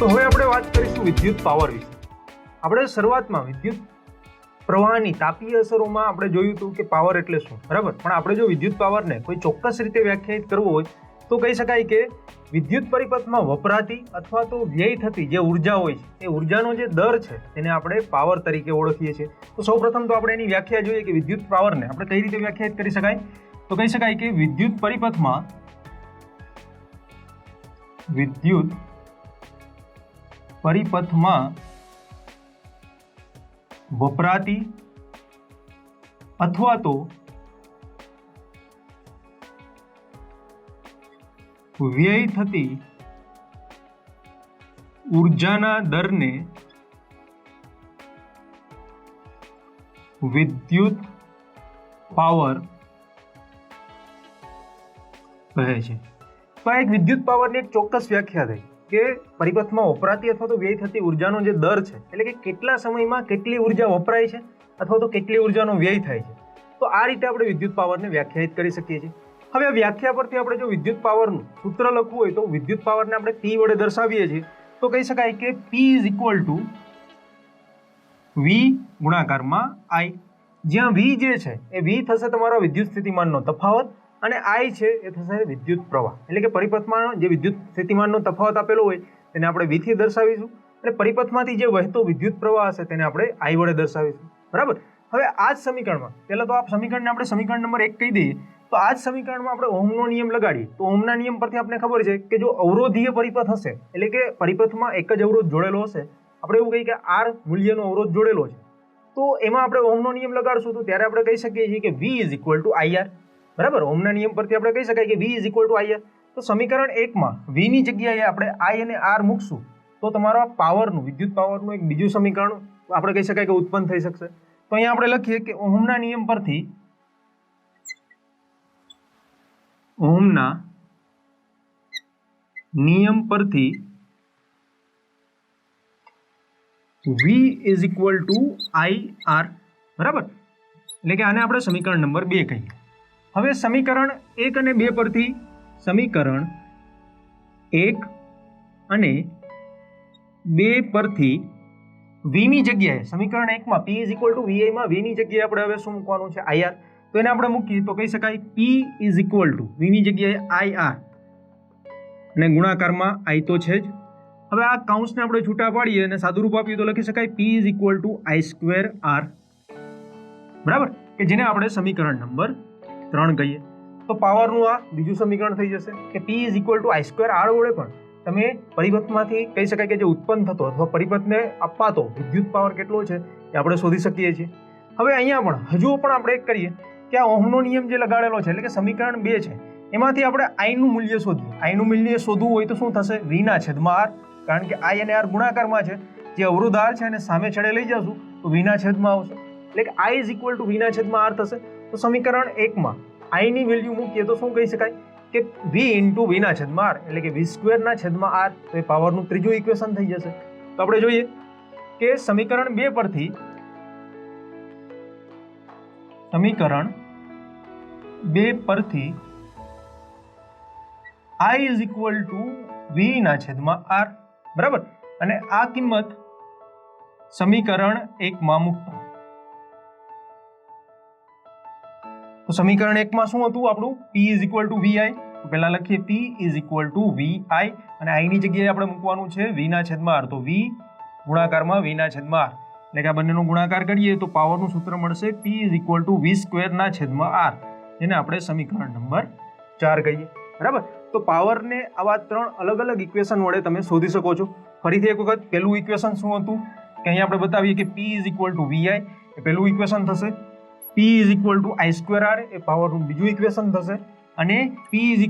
તો હવે આપણે વાત કરીશું વિદ્યુત પાવર વિશે. આપણે શરૂઆતમાં વિદ્યુત પ્રવાહની તાપીય અસરોમાં આપણે જોયું હતું કે પાવર એટલે શું, બરાબર. પણ આપણે જો વિદ્યુત પાવરને કોઈ ચોક્કસ રીતે વ્યાખ્યાયિત કરવો હોય તો કહી શકાય કે વિદ્યુત પરિપથમાં વપરાતી અથવા તો વ્યય થતી જે ઉર્જા હોય છે એ ઉર્જાનો જે દર છે તેને આપણે પાવર તરીકે ઓળખીએ છીએ. તો સૌપ્રથમ તો આપણે એની વ્યાખ્યા જોઈએ કે વિદ્યુત પાવરને આપણે કઈ રીતે વ્યાખ્યાયિત કરી શકાય. તો કહી શકાય કે વિદ્યુત પરિપથમાં વપરાતી અથવા તો વ્યય થતી ઉર્જાના દરને વિદ્યુત પાવર કહે છે. તો આ એક વિદ્યુત પાવરની એક ચોક્કસ વ્યાખ્યા થઈ કે પરિપથમાં વપરાતી અથવા તો વ્યય થતી ઉર્જાનો જે દર છે એટલે કે કેટલા સમયમાં કેટલી ઉર્જા વપરાય છે અથવા તો કેટલી ઉર્જાનો વ્યય થાય છે. તો આ રીતે આપણે વિદ્યુત પાવરને વ્યાખ્યાયિત કરી શકીએ છીએ. હવે આ વ્યાખ્યા પરથી આપણે જો વિદ્યુત પાવરનું સૂત્ર લખવું હોય તો વિદ્યુત પાવરને આપણે P વડે દર્શાવીએ છીએ. તો કહી શકાય કે P = V ગુણાકારમાં I, જ્યાં V જે છે એ V થશે તમારો વિદ્યુત સ્થિતિમાનનો તફાવત અને I છે એ થશે વિદ્યુત પ્રવાહ. એટલે કે પરિપથમાં જે વિદ્યુત સ્થિતિમાનનો તફાવત આપેલો હોય તેને આપણે V થી દર્શાવીશું અને પરિપથમાંથી જે વહેતો વિદ્યુત પ્રવાહ હશે તેને આપણે I વડે દર્શાવીશું, બરાબર. હવે આ જ સમીકરણમાં પહેલા તો આ સમીકરણને આપણે સમીકરણ નંબર 1 કહી દઈએ. તો આ જ સમીકરણમાં આપણે ઓહમનો નિયમ લગાડીએ તો ઓહમના નિયમ પરથી આપણે ખબર છે કે જો અવરોધીય પરિપથ હશે એટલે કે પરિપથમાં એક જ અવરોધ જોડેલો હશે, આપણે એવું કહીએ કે R મૂલ્યનો અવરોધ જોડેલો છે, તો એમાં આપણે ઓહમનો નિયમ લગાડશું તો ત્યારે આપણે કહી શકીએ છીએ કે V = IR, બરાબર. ઓહમના નિયમ પરથી આપણે કહી શકાય કે V = IR. તો સમીકરણ 1 માં V ની જગ્યાએ આપણે I અને R મૂકશું તો તમારા પાવરનું વિદ્યુત પાવરનું એક બીજું સમીકરણ આપણે કહી શકાય કે ઉત્પન્ન થઈ શકશે. તો અહીંયા આપણે લખીએ કે ઓહમના નિયમ પરથી V = IR, બરાબર. એટલે કે આને આપણે સમીકરણ નંબર 2 કહીએ. હવે સમીકરણ 1 અને 2 પરથી સમીકરણ 1 અને 2 પરથી V ની જગ્યાએ સમીકરણ 1 માં P = VI માં V ની જગ્યાએ આપણે હવે શું મૂકવાનું છે IR. તો એને આપણે મૂકીએ તો કહી શકાય P = V ની જગ્યાએ IR અને ગુણાકારમાં I તો છે જ. હવે આ કૌંસને આપણે છૂટા પાડીએ અને સાદુરૂપ આપીએ તો લખી શકાય P = I²R, બરાબર, કે જેને આપણે સમીકરણ નંબર 3 કહીએ. તો પાવરનું આ બીજું સમીકરણ થઈ જશે કે P = I²R વડે પણ તમે પરિપથમાંથી કહી શકાય કે જે ઉત્પન્ન થતો અથવા પરિપથને અપાતો વિદ્યુત પાવર કેટલો છે એ આપણે શોધી શકીએ છીએ. હવે અહીંયા પણ હજુ પણ આપણે એક કરીએ કે આ ઓહમનો નિયમ જે લગાડેલો છે એટલે કે સમીકરણ 2 છે એમાંથી આપણે I નું મૂલ્ય શોધીએ. I નું મૂલ્ય શોધવું હોય તો શું થશે? V/R, કારણ કે I અને R ગુણાકારમાં છે. જે અવરોધ R છે એને સામે છેડે લઈ જશું તો V/માં આવશે એટલે કે I = V/R થશે. તો સમીકરણ 1 માં I ની વેલ્યુ મૂકીએ તો શું કહી શકાય કે V × V/R એટલે કે V²/R. તો એ પાવરનું ત્રીજું ઇક્વેશન થઈ જશે. તો આપણે જોઈએ કે સમીકરણ 2 પરથી I = V/R, બરાબર. અને આ કિંમત સમીકરણ 1 માં મૂકતા તો સમીકરણ 1 માં શું હતું આપણું? P = VI. તો પહેલા લખીએ P = VI અને I ની જગ્યાએ આપણે મૂકવાનું છે V/R. તો V ગુણાકારમાં V/R એટલે કે આ બંનેનો ગુણાકાર કરીએ તો પાવરનું સૂત્ર મળશે P = V²/R, જેને આપણે સમીકરણ નંબર 4 કહીએ, બરાબર. તો પાવરને આવા 3 અલગ અલગ ઇક્વેશન વડે તમે શોધી શકો છો. ફરીથી એક વખત પહેલું ઇક્વેશન શું હતું કે અહીંયા આપણે બતાવીએ કે P = VI એ પહેલું ઇક્વેશન થશે, P = I²R એ પાવરનું બીજું ઇક્વેશન થશે અને P =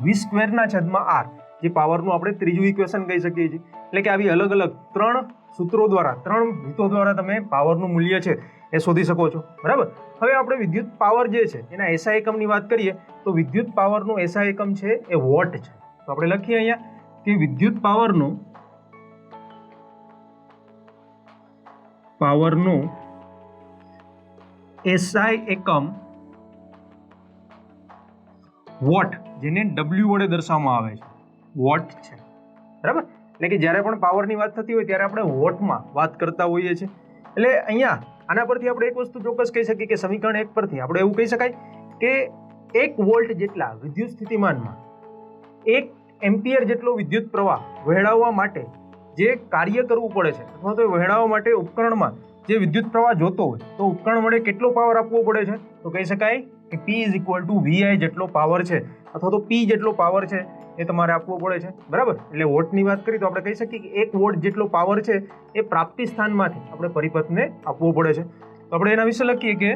V²/R જે પાવરનું આપણે ત્રીજું ઇક્વેશન કહી શકીએ છીએ. એટલે કે આવી અલગ અલગ 3 સૂત્રો દ્વારા 3 રીતો દ્વારા તમે પાવરનું મૂલ્ય છે એ શોધી શકો છો, બરાબર. હવે આપણે વિદ્યુત પાવર જે છે એના એસઆઈ એકમની વાત કરીએ તો વિદ્યુત પાવરનું એસઆઈ એકમ છે એ વોટ છે. તો આપણે લખીએ અહીંયા કે વિદ્યુત પાવરનું એસઆઈ એકમ વોટ, જેને W વડે દર્શાવવામાં આવે છે, વોટ છે, બરાબર. એટલે કે જ્યારે પણ પાવરની વાત થતી હોય ત્યારે આપણે વોટમાં વાત કરતા હોઈએ છીએ. એટલે અહીંયા આના પરથી આપણે એક વસ્તુ ચોક્કસ કહી શકીએ કે સમીકરણ 1 પરથી આપણે એવું કહી શકાય કે 1 વોલ્ટ જેટલા વિદ્યુત સ્થિતિમાનમાં 1 એમ્પિયર જેટલો વિદ્યુત પ્રવાહ વહેડાવવા માટે જે કાર્ય કરવું પડે છે અથવા તો વહેડાવવા માટે ઉપકરણમાં જે વિદ્યુત પ્રવાહ જોતો હોય તો ઉપકરણ વડે કેટલો પાવર આપવો પડે છે? તો કહી શકાય કે P = VI જેટલો પાવર છે અથવા તો P જેટલો પાવર છે એ તમારે આપવો પડે છે, બરાબર. એટલે વોટની વાત કરીએ તો આપણે કહી શકીએ કે 1 વોટ જેટલો પાવર છે એ પ્રાપ્તિ સ્થાનમાંથી આપણે પરિપથને આપવો પડે છે. તો આપણે એના વિશે લખીએ કે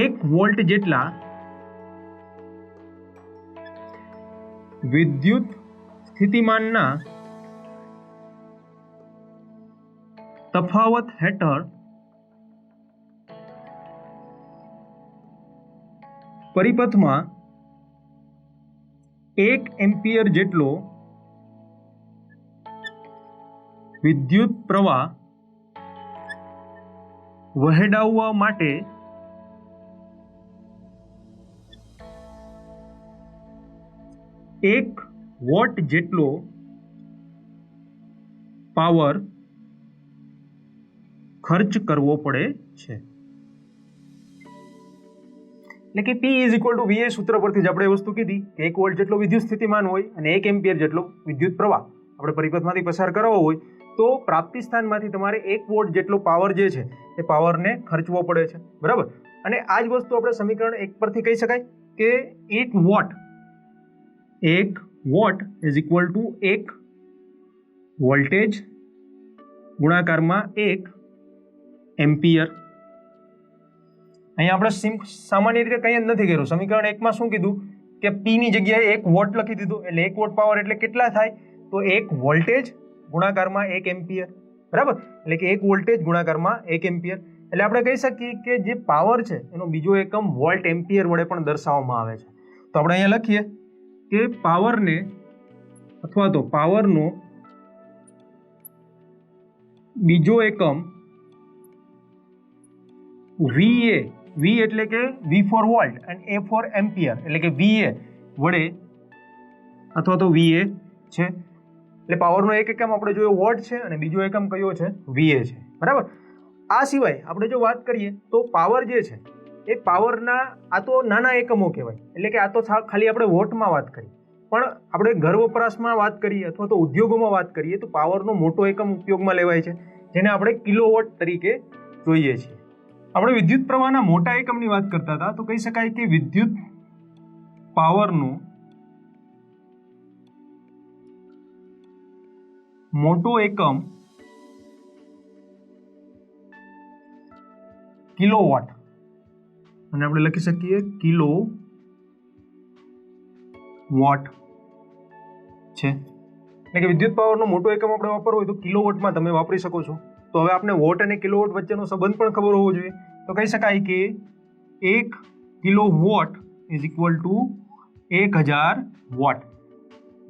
1 વોલ્ટ જેટલા વિદ્યુત સ્થિતિમાનના તફાવત હેઠળ પરિપથમાં 1 એમ્પિયર જેટલો વિદ્યુત પ્રવાહ વહેડાવવા માટે એક વોટ જેટલો પાવર ખર્ચ કરવો પડે છે. એટલે કે P = VI સૂત્ર પરથી જ આપણે એ વસ્તુ કીધી કે 1 વોલ્ટ જેટલો વિદ્યુત સ્થિતિમાન હોય અને 1 એમ્પિયર જેટલો વિદ્યુત પ્રવાહ આપણે પરિપથમાંથી પસાર કરવો હોય તો પ્રાપ્તિ સ્થાનમાંથી તમારે 1 વોટ જેટલો પાવર જે છે એ પાવરને ખર્ચવો પડે છે, બરાબર. અને આ જ વસ્તુ આપણે સમીકરણ 1 પરથી કહી શકાય કે 1 વોટ = 1 વોલ્ટેજ ગુણાકારમાં 1 એમ્પિયર. અહીંયા આપણે સામાન્ય રીતે કંઈ જ નથી કર્યું. સમીકરણ 1 માં શું કીધું કે P ની જગ્યાએ 1 વોટ લખી દીધું. એટલે 1 વોટ પાવર એટલે કેટલા થાય? તો 1 વોલ્ટેજ ગુણાકારમાં 1 એમ્પિયર, બરાબર. એટલે કે 1 વોલ્ટેજ ગુણાકારમાં 1 એમ્પિયર. એટલે આપણે કહી શકીએ કે જે પાવર છે એનો બીજો એકમ વોલ્ટ એમ્પિયર વડે પણ દર્શાવવામાં આવે છે. તો આપણે અહીંયા લખીએ કે પાવરને અથવા તો પાવરનો બીજો એકમ VA, V એટલે કે V for volt and A for ampere, એટલે કે VA વડે અથવા તો VA છે. એટલે પાવરનો એક એકમ આપણે જોયો વોટ છે અને બીજો એકમ કયો છે? VA છે, બરાબર. આ સિવાય આપણે જો વાત કરીએ તો પાવર જે છે એ પાવરના આ તો નાના એકમો કહેવાય. એટલે કે આ તો ખાલી આપણે વોટમાં વાત કરી, પણ આપણે ઘર વપરાશમાં વાત કરીએ અથવા તો ઉદ્યોગોમાં વાત કરીએ તો પાવરનો મોટો એકમ ઉપયોગમાં લેવાય છે જેને આપણે કિલોવોટ તરીકે જોઈએ છીએ. આપણે વિદ્યુત પ્રવાહના મોટા એકમની વાત કરતા હતા તો કહી શકાય કે વિદ્યુત પાવરનો મોટો એકમ કિલોવોટ અને આપણે લખી શકીએ કિલો વોટ છે. એટલે કે વિદ્યુત પાવરનો મોટો એકમ આપણે વાપરવો હોય તો કિલોવોટમાં તમે વાપરી શકો છો. તો હવે આપણે વોટ અને કિલોવોટ વચ્ચેનો સંબંધ પણ ખબર હોવો જોઈએ. તો કહી શકાય કે 1 કિલોવોટ = 1000 વોટ,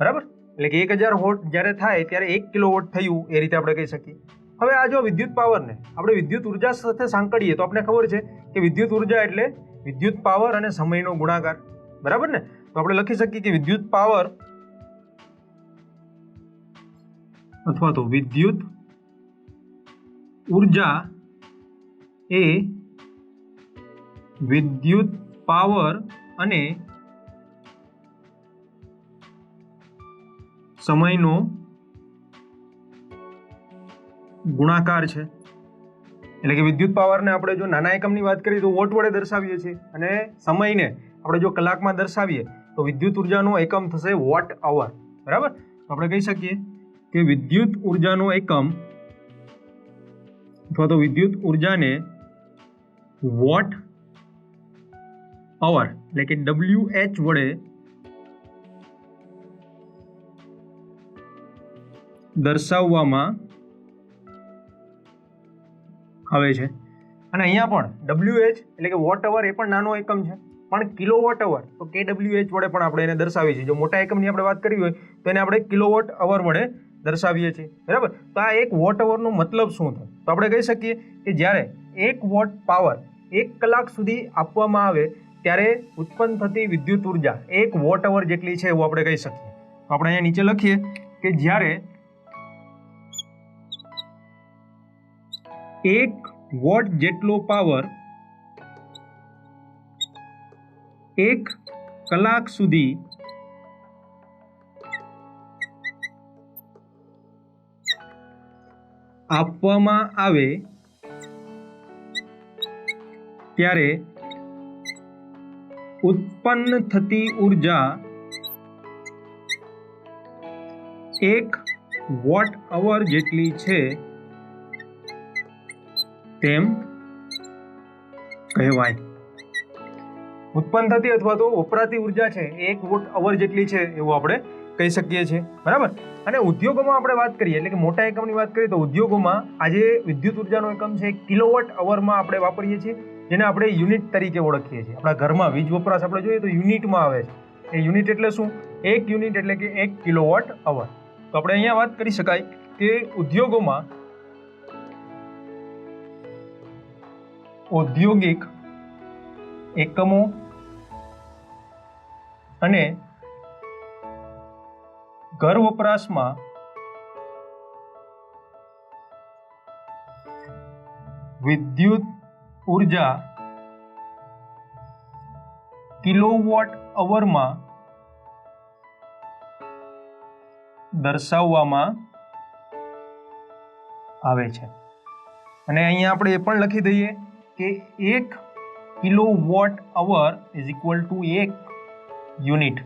બરાબર. એટલે કે 1000 વોટ જ્યારે થાય ત્યારે 1 કિલોવોટ થયું, એ રીતે આપણે કહી શકીએ. હવે આ જો વિદ્યુત પાવરને આપણે વિદ્યુત ઉર્જા સાથે સાંકળીએ તો આપણે ખબર છે કે વિદ્યુત ઉર્જા એટલે વિદ્યુત પાવર અને સમયનો ગુણાકાર, બરાબર ને. તો આપણે લખી શકીએ કે વિદ્યુત પાવર અથવા તો વિદ્યુત ઉર્જા એ વિદ્યુત પાવર અને સમયનો ગુણાકાર છે. એટલે કે વિદ્યુત પાવરને આપણે જો નાના એકમની વાત કરીએ તો વોટ વડે દર્શાવીએ છીએ અને સમયને આપણે જો કલાકમાં દર્શાવીએ તો વિદ્યુત ઉર્જાનો એકમ થશે વોટ અવર, બરાબર. તો આપણે કહી શકીએ કે વિદ્યુત ઉર્જાનો એકમ અથવા તો વિદ્યુત ઉર્જાને વોટ અવર એટલે કે WH વડે દર્શાવવામાં આવે છે. અને અહીંયા પણ WH એટલે કે વોટ અવર એ પણ નાનો એકમ છે, પણ કિલોવોટ અવર તો KWH વડે પણ આપણે એને દર્શાવીએ છીએ. જો મોટા એકમની આપણે વાત કરવી હોય તો એને આપણે કિલોવોટ અવર વડે દર્શાવીએ છીએ, બરાબર. તો આ 1 વોટ અવરનો મતલબ શું થાય? તો આપણે કહી શકીએ કે જ્યારે 1 વોટ પાવર 1 કલાક સુધી આપવામાં આવે ત્યારે ઉત્પન્ન થતી વિદ્યુત ઉર્જા 1 વોટ અવર જેટલી છે એવું આપણે કહી શકીએ. તો આપણે અહીંયા નીચે લખીએ કે જ્યારે 1 વોટ જેટલો પાવર 1 કલાક સુધી આપવામાં આવે ત્યારે ઉત્પન્ન થતી ઉર્જા 1 વોટ અવર જેટલી છે તેમ કહેવાય. ઉત્પન્ન થતી અથવા તો વપરાતી ઉર્જા છે 1 વોટ અવર જેટલી છે એવું આપણે કહી શકીએ છીએ. બરાબર. અને ઉદ્યોગોમાં આપણે વાત કરીએ એટલે કે મોટા એકમની વાત કરીએ તો ઉદ્યોગોમાં આજે વિદ્યુત ઉર્જાનો એકમ છે કિલોવોટ અવરમાં આપણે વાપરીએ છીએ, જેને આપણે યુનિટ તરીકે ઓળખીએ છીએ. આપણા ઘરમાં વીજ વપરાશ આપણે જોઈએ તો યુનિટમાં આવે છે. એ યુનિટ એટલે શું? 1 યુનિટ એટલે કે 1 કિલોવોટ અવર. તો આપણે અહીંયા વાત કરી શકાય કે ઉદ્યોગોમાં ઔદ્યોગિક એકમો અને ઘર વપરાશમાં વિદ્યુત ઉર્જા કિલોવોટ અવરમાં દર્શાવવામાં આવે છે. અને અહીંયા આપણે એ પણ લખી દઈએ કે 1 kilowatt hour is equal to 1 unit.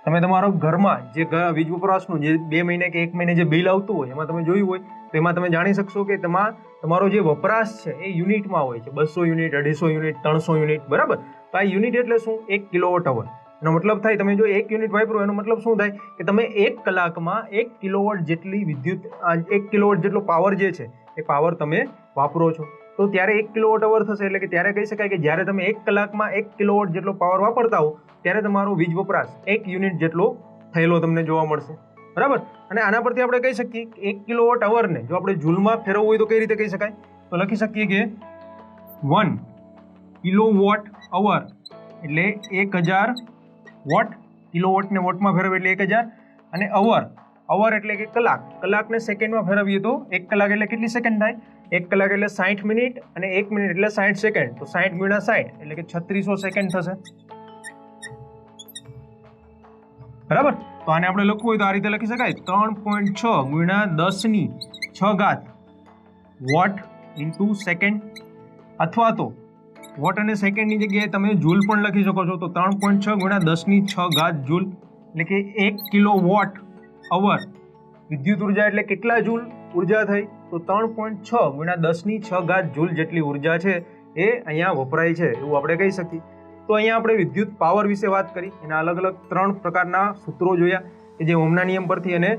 તમે તમારો ઘરમાં જે વીજ વપરાશનું જે 2 મહિને કે 1 મહિને જે બિલ આવતું હોય એમાં તમે જોયું હોય તો એમાં તમે જાણી શકશો કે તેમાં તમારો જે વપરાશ છે એ યુનિટમાં હોય છે. 200 યુનિટ, 250 યુનિટ, 300 યુનિટ. બરાબર. તો આ યુનિટ એટલે શું? 1 કિલોવોટ અવર. એનો મતલબ થાય તમે જો 1 યુનિટ વાપરો એનો મતલબ શું થાય કે તમે 1 કલાકમાં 1 કિલોવોટ જેટલી વિદ્યુત 1 કિલોવોટ જેટલો પાવર જે છે એ પાવર તમે વાપરો છો. તો ત્યારે 1 કિલોવોટ અવર થશે એટલે કે ત્યારે કહી શકાય કે જ્યારે તમે 1 કલાકમાં 1 કિલોવોટ જેટલો પાવર વાપરતા હો ત્યારે તમારો વીજ વપરાશ 1 યુનિટ જેટલો થયેલો તમને જોવા મળશે. બરાબર. અને આના પરથી આપણે કહી શકીએ કે 1 કિલોવોટ અવરને જો આપણે જૂલમાં ફેરવવું હોય તો કઈ રીતે કહી શકાય? તો લખી શકીએ કે 1 કિલોવોટ અવર એટલે 1000 વોટ. કિલોવોટને વોટમાં ફેરવીએ એટલે 1000 અને અવર એટલે કે કલાક. કલાકને સેકન્ડમાં ફેરવીએ તો 1 કલાક એટલે કેટલી સેકન્ડ થાય? 1 કલાક એટલે 60 મિનિટ અને 1 મિનિટ એટલે 60 સેકન્ડ. તો 60 ગુણ્યા 60 એટલે કે 3600 સેકન્ડ થશે. બરાબર. તો આને આપણે લખવું હોય તો આ રીતે લખી શકાય 3.6 ગુણ્યા 10⁶ વોટ ઇન્ટુ સેકન્ડ. અથવા તો વોટ અને સેકન્ડની જગ્યાએ તમે જૂલ પણ લખી શકો છો. તો 3.6 ગુણ્યા 10⁶ જૂલ એટલે કે 1 કિલોવોટ અવર વિદ્યુત ઉર્જા એટલે કેટલા જૂલ ઉર્જા થઈ? તો 3.6 ગુણ્યા 10⁶ જૂલ જેટલી ઉર્જા છે એ અહીંયા વપરાય છે એવું આપણે કહી શકીએ. તો અહીંયા આપણે વિદ્યુત પાવર વિશે વાત કરી. એના અલગ અલગ 3 પ્રકારના સૂત્રો જોયા કે જે ઓહમના નિયમ પરથી અને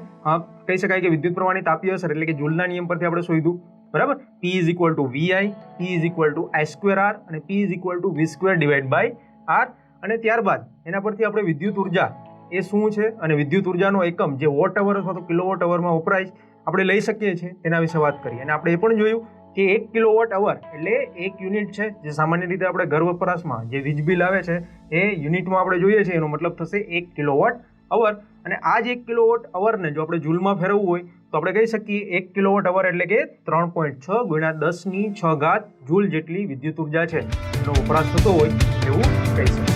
કહી શકાય કે વિદ્યુત પ્રવાહની તાપીય અસર એટલે કે જૂલના નિયમ પરથી આપણે શોધ્યું. બરાબર. P is equal two VI, P is equal two I²R અને P is equal two V²/R. અને ત્યારબાદ એના પરથી આપણે વિદ્યુત ઉર્જા એ શું છે અને વિદ્યુત ઉર્જાનો એકમ જે વોટ અવર અથવા તો કિલોવોટ અવરમાં વપરાય આપણે લઈ શકીએ છીએ તેના વિશે વાત કરી. અને આપણે એ પણ જોયું કે 1 કિલોવોટ અવર એટલે 1 યુનિટ છે જે સામાન્ય રીતે આપણે ઘર વપરાશમાં જે વીજ બિલ આવે છે એ યુનિટમાં આપણે જોઈએ છીએ. એનો મતલબ થશે 1 કિલોવોટ અવર. અને આ જ 1 કિલોવોટ અવરને જો આપણે જૂલમાં ફેરવવું હોય તો આપણે કહી શકીએ 1 કિલોવોટ અવર એટલે કે 3.6 ગુણ્યા 10⁶ જૂલ જેટલી વિદ્યુત ઉર્જા છે એનો વપરાશ થતો હોય એવું કહી શકીએ.